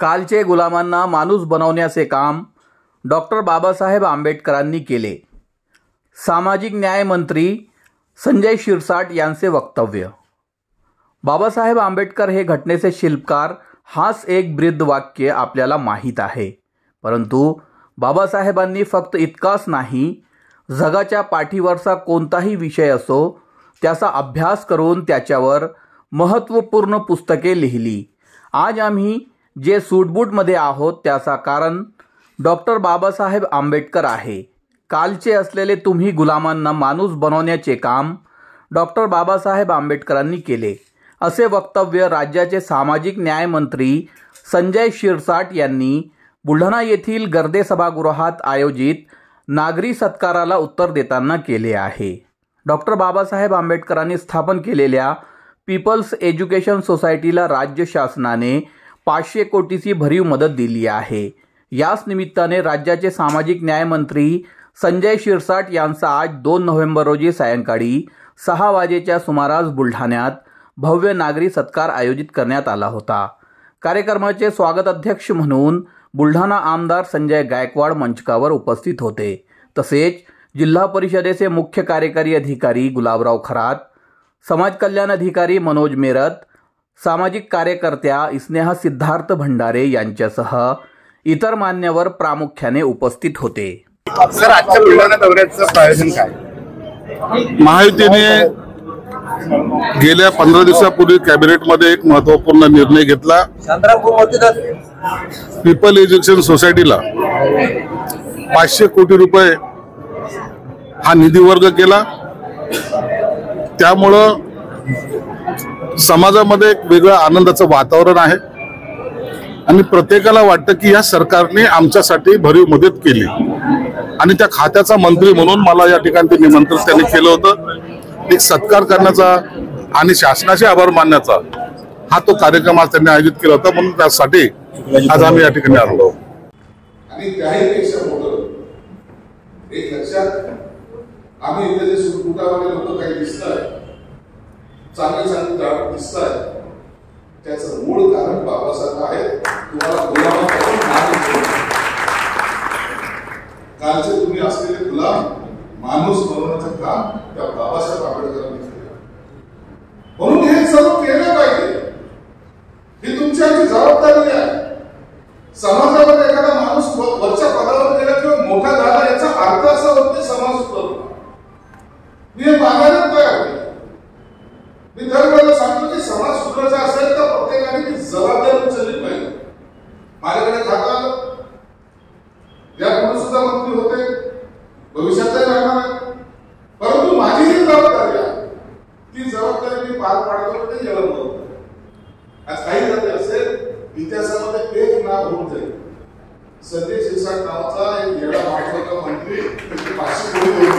कालचे गुलामांना माणूस बनवण्याचे काम डॉक्टर बाबासाहेब आंबेडकरांनी केले. सामाजिक न्याय मंत्री संजय शिरसाट यांचे वक्तव्य. बाबासाहेब आंबेडकर हे घटनेचे शिल्पकार हाच एक ब्रीदवाक्य आपल्याला माहीत आहे. परंतु बाबासाहेबांनी फक्त इतकाच नाही, जगाच्या पाठीवरचा कोणताही विषय असो त्याचा अभ्यास करून त्याच्यावर महत्त्वपूर्ण पुस्तके लिहिली. आज आम्ही जे सूटबूटमध्ये आहोत त्याचा कारण डॉक्टर बाबासाहेब आंबेडकर आहे. कालचे असलेले तुम्ही गुलामांना माणूस बनवण्याचे काम डॉक्टर बाबासाहेब आंबेडकरांनी केले, असे वक्तव्य राज्याचे सामाजिक न्याय मंत्री संजय शिरसाट यांनी बुलढाणा येथील गर्दे सभागृहात आयोजित नागरी सत्काराला उत्तर देताना केले आहे. डॉक्टर बाबासाहेब आंबेडकरांनी स्थापन केलेल्या पीपल्स एज्युकेशन सोसायटीला राज्य शासनाने 500 कोटीची भरीव मदत दिली आहे. याच निमित्ताने राज्याचे सामाजिक न्याय मंत्री संजय शिरसाट यांचा आज 2 नोव्हेंबर रोजी सायंकाळी 6 वाजेच्या सुमारास बुलढाण्यात भव्य नागरी सत्कार आयोजित करण्यात आला होता. कार्यक्रमाचे स्वागत अध्यक्ष म्हणून बुलढाणा आमदार संजय गायकवाड मंचकावर उपस्थित होते. तसेच जिल्हा परिषदेचे मुख्य कार्यकारी अधिकारी गुलाबराव खरात, समाज कल्याण अधिकारी मनोज मेरत, सामाजिक कार्यकर्त्या स्नेहा सिद्धार्थ भंडारे यांच्यासह इतर मान्यवर प्रामुख्याने उपस्थित होते. सर, आजच्या बुलढाणा दौऱ्याचं प्रायोजन काय? महायुतीने गेल्या 15 दिवसापूर्वी कॅबिनेटमध्ये एक महत्त्वपूर्ण निर्णय घेतला. पीपल एज्युकेशन सोसायटीला 500 कोटी रुपये हा निधी वर्ग केला. त्यामुळं समाजामध्ये एक वेगळं आनंदाचं वातावरण आहे आणि प्रत्येकाला वाटतं की या सरकारने आमच्यासाठी भरीव मदत केली आणि त्या खात्याचा मंत्री म्हणून मला या ठिकाणी ते निमंत्रण त्यांनी केलं होतं. एक सत्कार करण्याचा आणि शासनाचे आभार मानण्याचा हा तो कार्यक्रम आज त्यांनी आयोजित केला होता. म्हणून त्यासाठी आज आम्ही या ठिकाणी आलो. आणि त्याहीपेक्षा मोठं एक लक्षात, आम्ही इथे जे सुटबुटावाले लोक काही दिसतात, चांगले चांगले दिसतात, त्याचं मूळ कारण बाबासाहेब आहे. तुम्हाला गुलामापासून कालचे तुम्ही असलेले गुलाम माणूस बनवण्याचं काम त्या बाबासाहेब आंबेडकरांनी केलं. म्हणून हे सर्व केलं पाहिजे. ही तुमची जबाबदारी आहे. समाजामध्ये एखादा माणूस वरच्या पदावर गेला किंवा मोठा झाला याचा अर्थ असा होत नाही समाज सुधारला. मी हे मागायला तयार आहे. मी दरवेळेला सांगतो की समाज सुधारायचा असेल तर प्रत्येकाने ती जबाबदारी उचलली पाहिजे. माझ्याकडे खाता आलं, यापुढे सुद्धा मंत्री होते, भविष्यातही राहणार आहे. परंतु माझी जी जबाबदारी आहे ती जबाबदारी मी पार पाडतो ते जलम होतं. आज काही झाले असेल इतिहासामध्ये एक नाव होऊन जाईल. संजय शिरसाट नावाचा एक येडा महत्वाचा मंत्री 500 कोटी